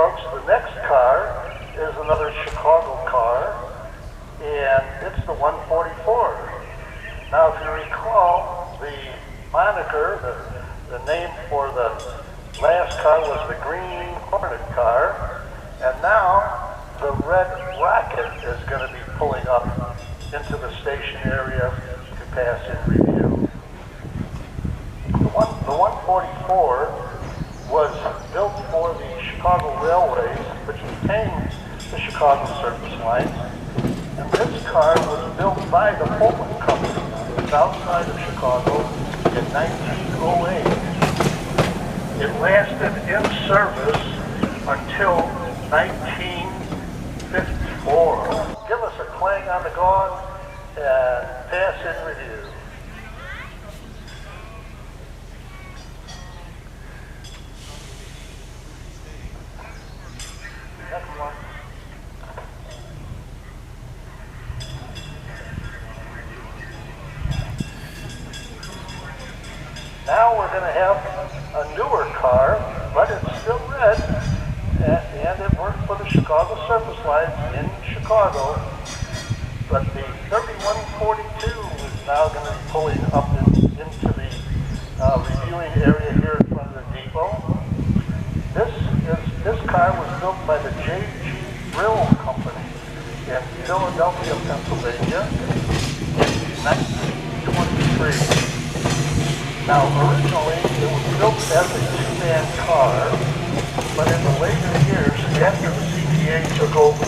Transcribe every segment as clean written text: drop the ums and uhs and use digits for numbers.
folks, the next car is another Chicago car, and it's the 144. Now, if you recall, the moniker, the name for the last car was the Green Hornet car, and now the Red Rocket is going to be pulling up into the station area to pass in review. The 144 was built for the Chicago Railways, which became the Chicago Surface Lines, and this car was built by the Pullman Company on the south side of Chicago in 1908. It lasted in service until 1954. Give us a clang on the gong and pass in review. Next one. Now we're going to have a newer car, but it's still red, and it worked for the Chicago Surface Lines in Chicago. But the 3142 is now going to be pulling up into the reviewing area here in front of the depot. This car was built by the J.G. Brill Company in Philadelphia, Pennsylvania in 1923. Now, originally, it was built as a two-man car, but in the later years, after the CTA took over,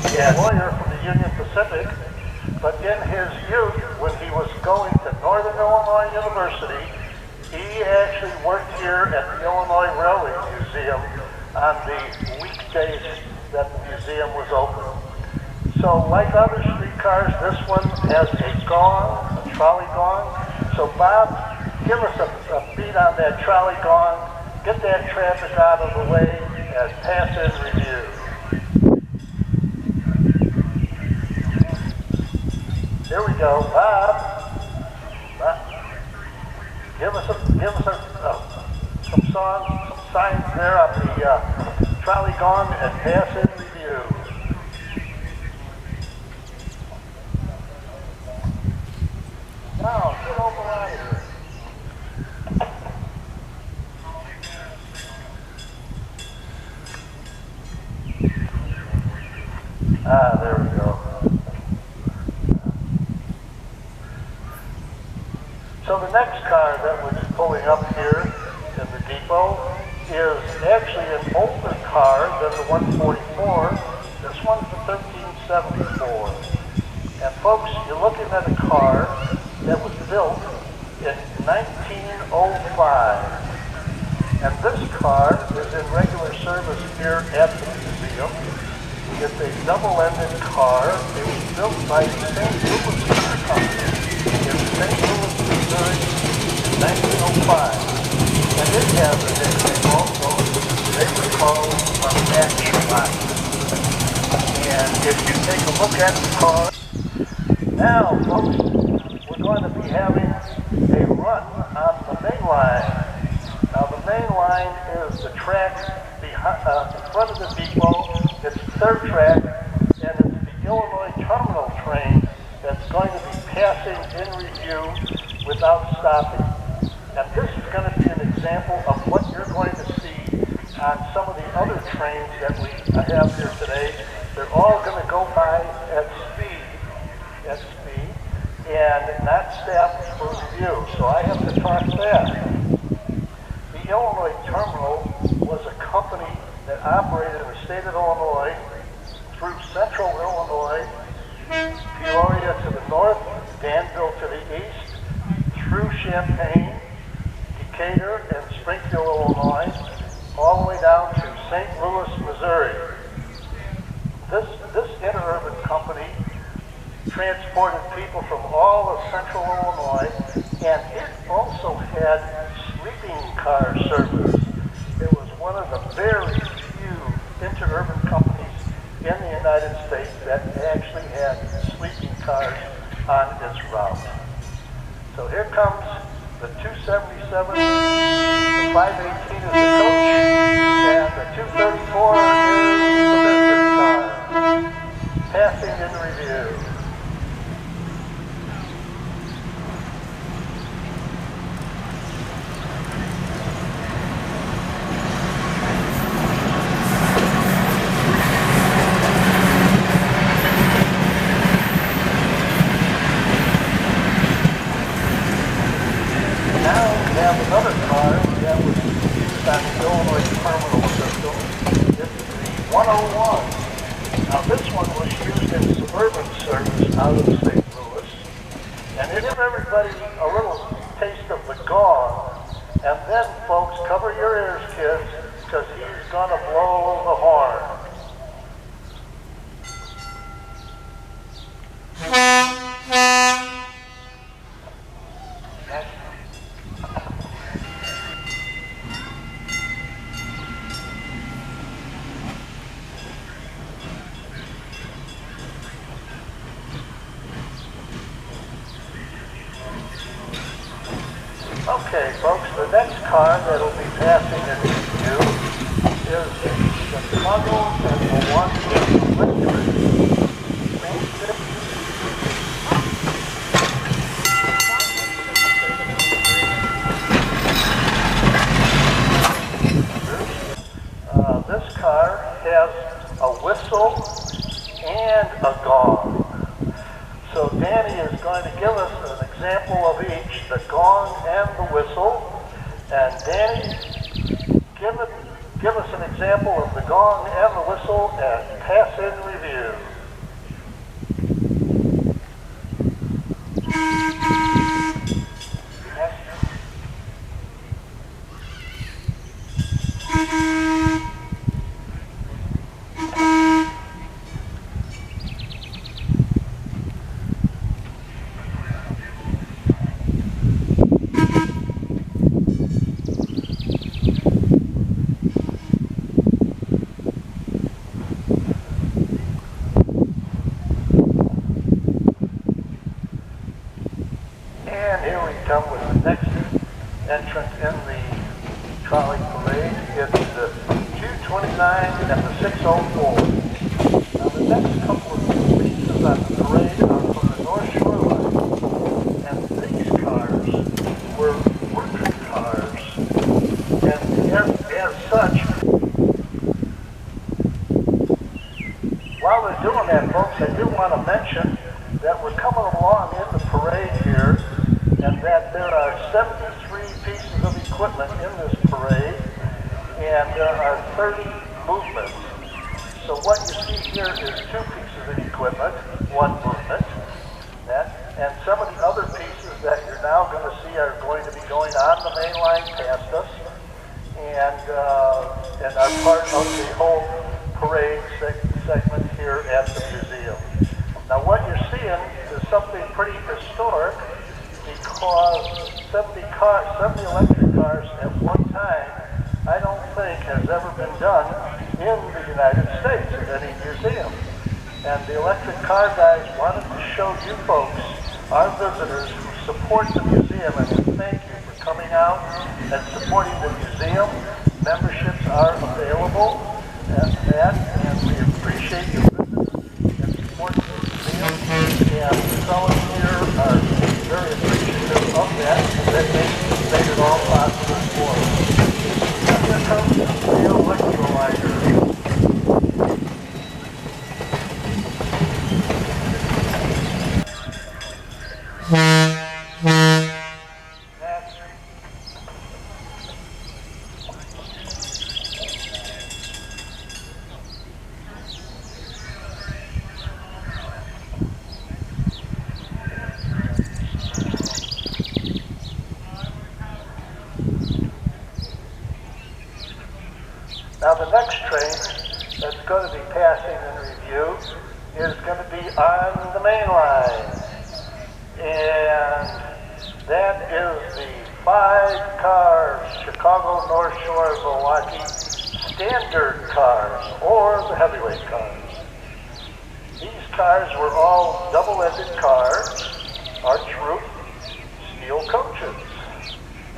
he had a lawyer from the Union Pacific, but in his youth, when he was going to Northern Illinois University, he actually worked here at the Illinois Railway Museum on the weekdays that the museum was open. So, like other streetcars, this one has a gong, a trolley gong. So, Bob, give us a beat on that trolley gong, get that traffic out of the way, and pass in review. Here we go, Bob. Give us some songs, some signs there on the trolley gong, and pass in review. Now, get over out of here. There we go. So the next car that was pulling up here in the depot is actually an older car than the 144. This one's the 1374. And folks, you're looking at a car that was built in 1905. And this car is in regular service here at the museum. It's a double-ended car. It was built by the St. Louis Car Company in St. Louis, Missouri in 1905. And it has a nickname also. They were called a matchbox. And if you take a look at the car, now, folks, we're going to be having a run on the main line. Now, the main line is the track behind, in front of the depot. It's the third track, and it's the Illinois Terminal train that's going to be passing in review without stopping. And this is going to be an example of what you're going to see on some of the other trains that we have here today. They're all going to go by at speed, and not stop for review. So I have to talk fast. The Illinois Terminal was a company that operated in the state of Illinois through central Illinois, Peoria to the north, Danville to the east, through Champaign, Decatur, and Springfield, Illinois, all the way down to St. Louis, Missouri. This interurban company transported people from all of central Illinois, and it also had sleeping car service. It was one of the very few interurban companies in the United States that actually had sleeping cars on its route. So here comes the 277, the 518 is the coach, and the 234 Illinois terminal system. It's the 101. Now this one was used in suburban service out of St. Louis. And it gave everybody a little taste of the gong. And then, folks, cover your ears, kids, because he's going to blow the horn. Okay, folks, the next car that will be passing in review is the Chicago and Milwaukee Electric. This car has a whistle and a gong. So Danny is going to give us an example of each, the gong and the whistle. And Danny, give us an example of the gong and the whistle and pass in review. And here we come with the next entrant in the trolley parade. It's the 229 and the 604. Now the next couple of pieces on the parade are from the North Shore line. And these cars were worker cars. And as such, while they're doing that, folks, I do want to mention that we're coming along in the parade here, and that there are 73 pieces of equipment in this parade, and there are 30 movements. So what you see here is 2 pieces of equipment, 1 movement, and some of the other pieces that you're now going to see are going to be going on the main line past us, and are part of the whole parade segment here at the museum. Now what you're seeing is something pretty historic, because 70 electric cars at one time, I don't think has ever been done in the United States at any museum. And the electric car guys wanted to show you folks, our visitors who support the museum, and we thank you for coming out and supporting the museum. Memberships are available at that, and we appreciate your visits and support the museum. And the fellows here are very appreciative of that, and that made it all possible for us. Now here comes the electrolyzer. Now the next train that's going to be passing in review is going to be on the main line. And that is the 5 cars, Chicago, North Shore, Milwaukee, standard cars, or the heavyweight cars. These cars were all double-ended cars, arch roof, steel coaches.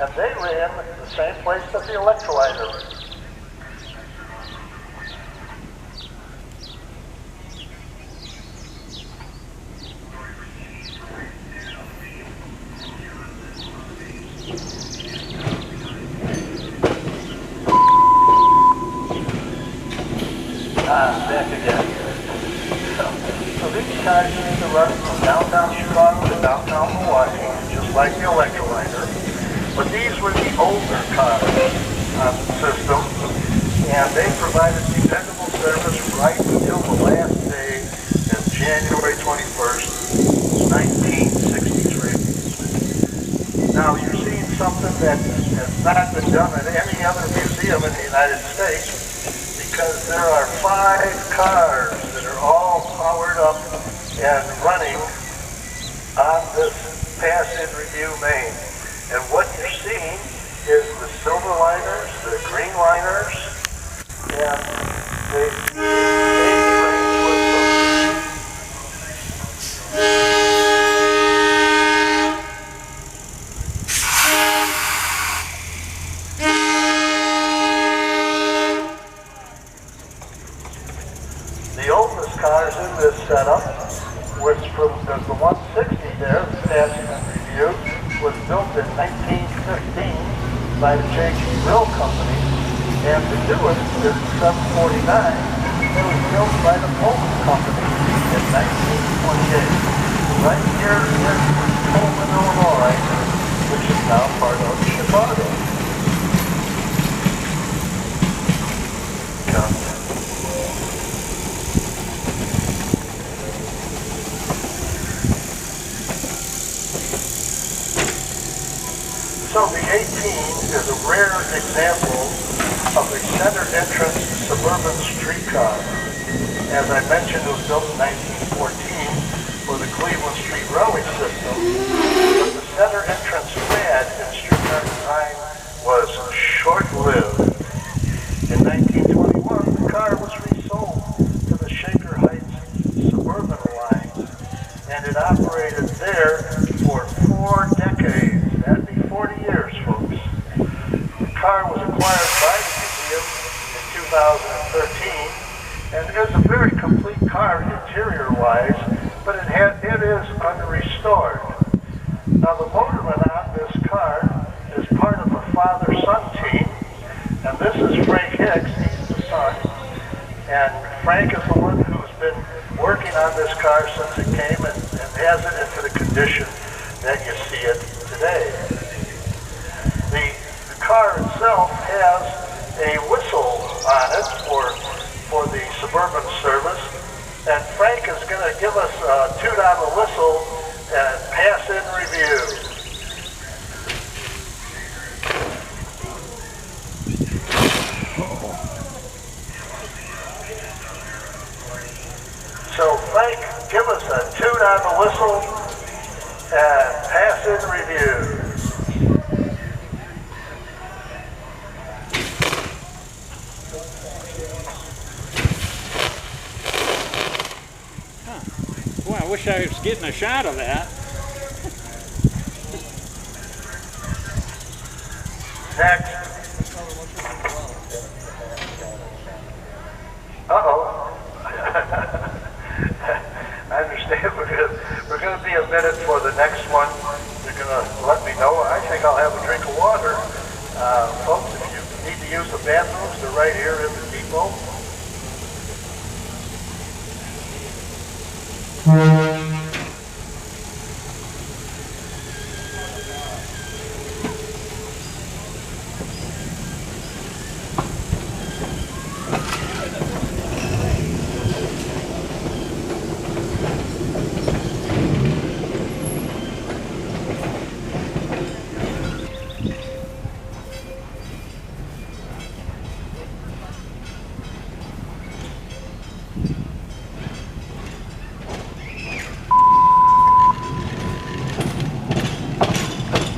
And they ran the same place that the electrolyzer ran. Back again. So these cars used to run from downtown Chicago to downtown Milwaukee, just like the electrolyzer. But these were the older cars. system, and they provided dependable service right until the last day of January 21st, 1963. Now you're seeing something that has not been done at any other museum in the United States, because there are 5 cars that are all powered up and running on this pass-in review main. And what you're seeing is the silver liners, the green liners, and the oldest cars in this setup was from the 160 there, the passing in review, was built in 1915 by the J.G. Brill Company, and the newest is 749 that was built by the Pullman Company in 1928, right here in Pullman, Illinois, which is now part of Chicago. So the 18 is a rare example of a center entrance suburban streetcar. As I mentioned, it was built in 1914 for the Cleveland Street Railway System, but the center entrance fad in streetcar design was short-lived. In 1921, the car was resold to the Shaker Heights suburban line, and it operated there for 4 decades. That'd be 40 years, folks. The car was acquired by the museum in 2013, and is a very complete car interior-wise, but it is unrestored. Now, the motorman on this car is part of a father-son team, and this is Frank Hicks, he's the son, and Frank is the one who's been working on this car since it came and has it into the condition that you see it today. The car itself has a whistle on it for the suburban service, and Frank is going to give us a toot on the whistle and pass in review. So Frank, give us a toot on the whistle and pass in review. Boy, I wish I was getting a shot of that. Next. Uh-oh. I understand we're going to be a minute for the next one. They're going to let me know. I think I'll have a drink of water. Folks, if you need to use the bathrooms, they're right here in the depot.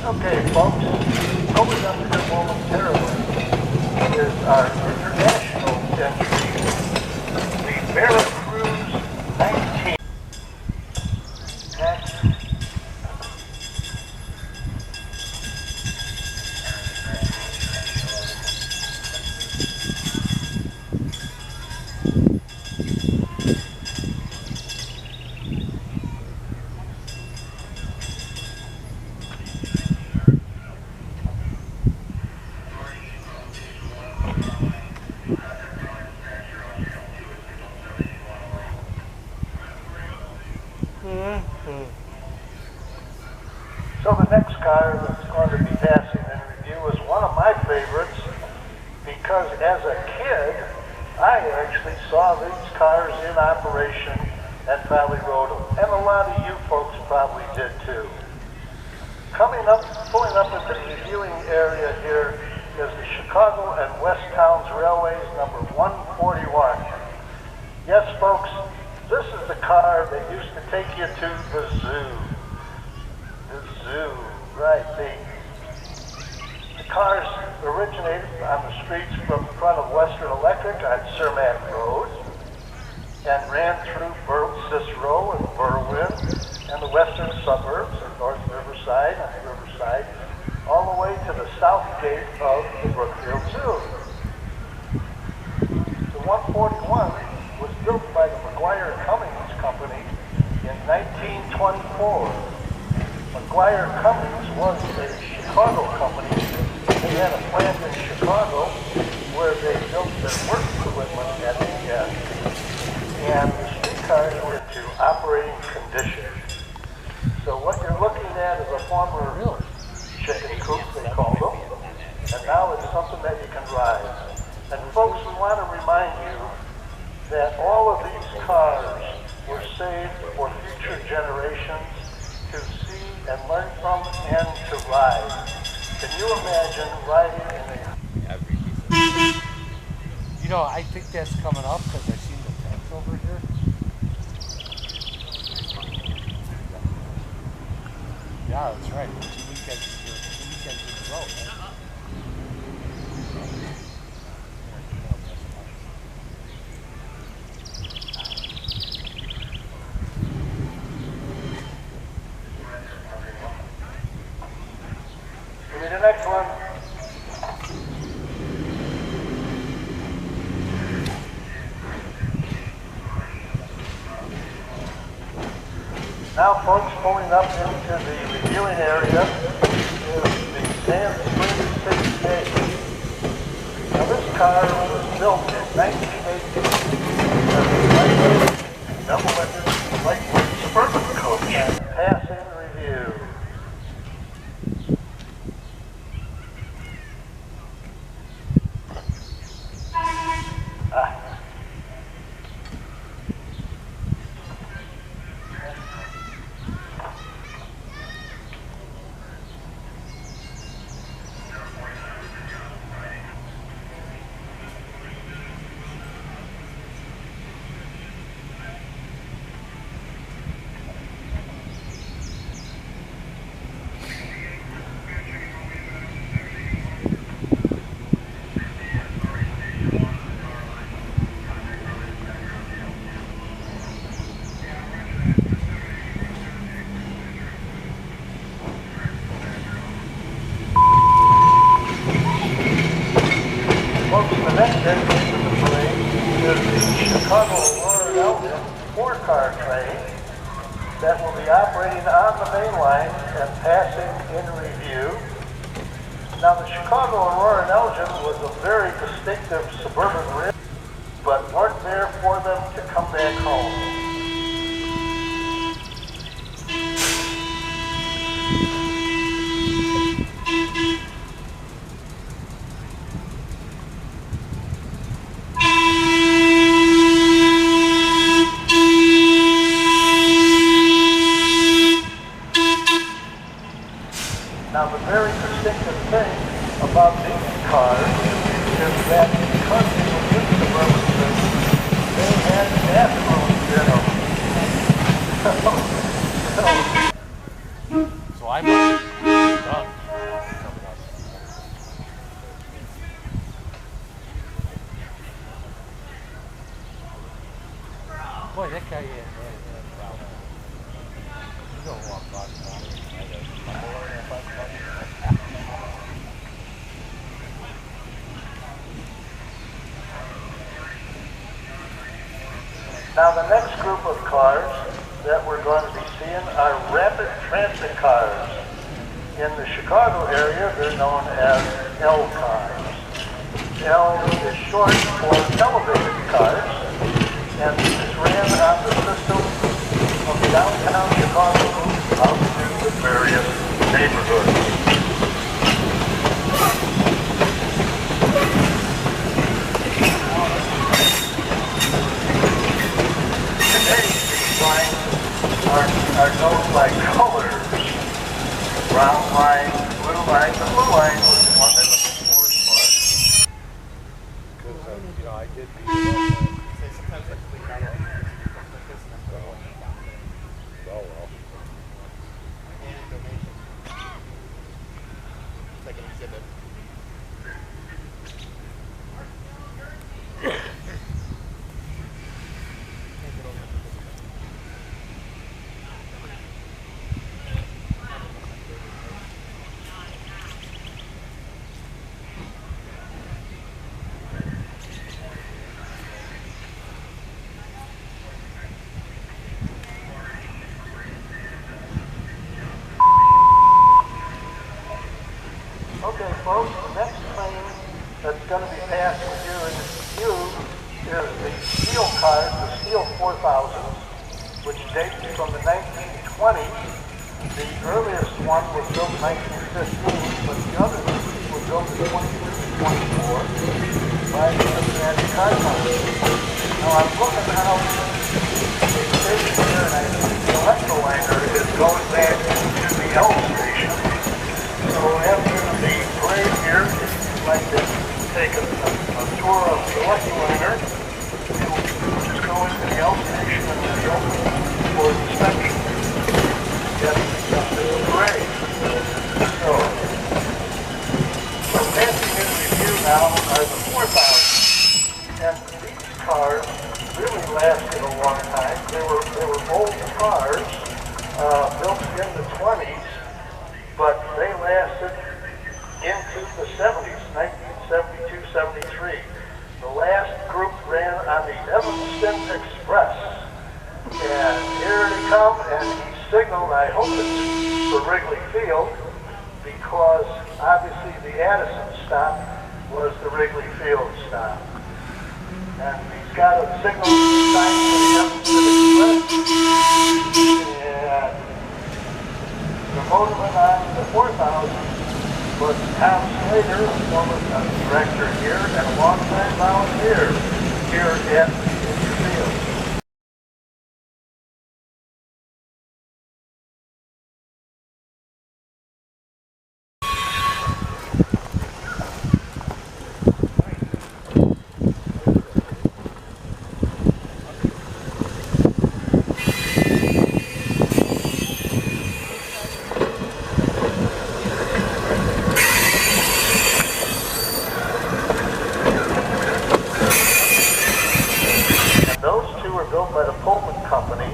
Okay, folks, coming up here momentarily is our international entry, the Veracruz 19. Next. as a kid, I actually saw these cars in operation and probably rode them. And a lot of you folks probably did too. Coming up, pulling up into the reviewing area here is the Chicago and West Towns Railways number 141. Yes, folks, this is the car that used to take you to the zoo. The zoo, right, the cars originated on the streets from the front of Western Electric on Cermak Road and ran through Cicero and Berwyn and the western suburbs of North Riverside and Riverside all the way to the south gate of the Brookfield Zoo. The 141 was built by the McGuire Cummings Company in 1924. McGuire Cummings was a Chicago company. They had a plant in Chicago where they built their work equipment at the end. And the streetcars were into operating condition. So what you're looking at is a former chicken coop, they call them. And now it's something that you can ride. And folks, we want to remind you that all of these cars were saved for future generations to see and learn from and to ride. Can you imagine riding in a... You know, I think that's coming up because I've seen the tents over here. Yeah, that's right. 2 weekends in a row, right? Give me the next one. Now, folks, pulling up into the reviewing area is the Sand Springs 68. Now, this car was built in 1918 as a lightweight, double-engine, lightweight suburban coach and passing review. The next entrance of the parade is the Chicago Aurora Elgin 4-car train that will be operating on the main line and passing in review. Now, the Chicago Aurora Elgin was a very distinctive suburban rim, but weren't there for them to come back home. Now, the very distinctive thing about these cars is that because they were in suburban cities, they had bathrooms in them. So I'm done. Boy, that guy, you don't walk by. Now, the next group of cars that we're going to be seeing are rapid transit cars. In the Chicago area, they're known as L cars. L is short for elevated cars, and these ran on the system of downtown Chicago out to the various neighborhoods. you know, I did beat it up. Say sometimes I clean out all like this and I'm going down there. Oh well. And donation. It's like an exhibit. Can't get over it. Okay, folks, the next train that's going to be passing here in view is the steel cars, the steel 4000s, which date from the 1920s. The earliest one was built in 1915, but the other three were built in 23 and 24 by the Cincinnati car company. Now I'm looking out the station here and I see the electroliner is going back to the L station. So after the parade here, if you'd like to take a tour of the electroliner, you'll just go into the L station and then go for inspection. Get to the parade. So passing in review now are the 4000. And these cars really lasted a long time. They were old cars built in the 20s. But they lasted into the 70s, 1972, 73. The last group ran on the Evanston Express. And here they come, and he signaled, I hope it's for Wrigley Field, because obviously the Addison stop was the Wrigley Field stop. And he's got a signal sign for the Evanston Express. And the motorman on the 4000 was Tom Slater, a former director here and a longtime volunteer here at the field. Built by the Pullman Company.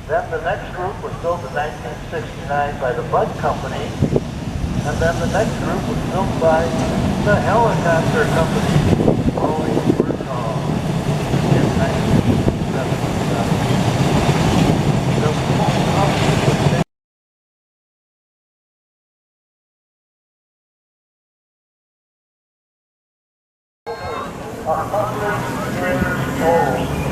Then the next group was built in 1969 by the Budd Company. And then the next group was built by the Helicopter Company. Only in 1977. The Pullman Company was 100 years old.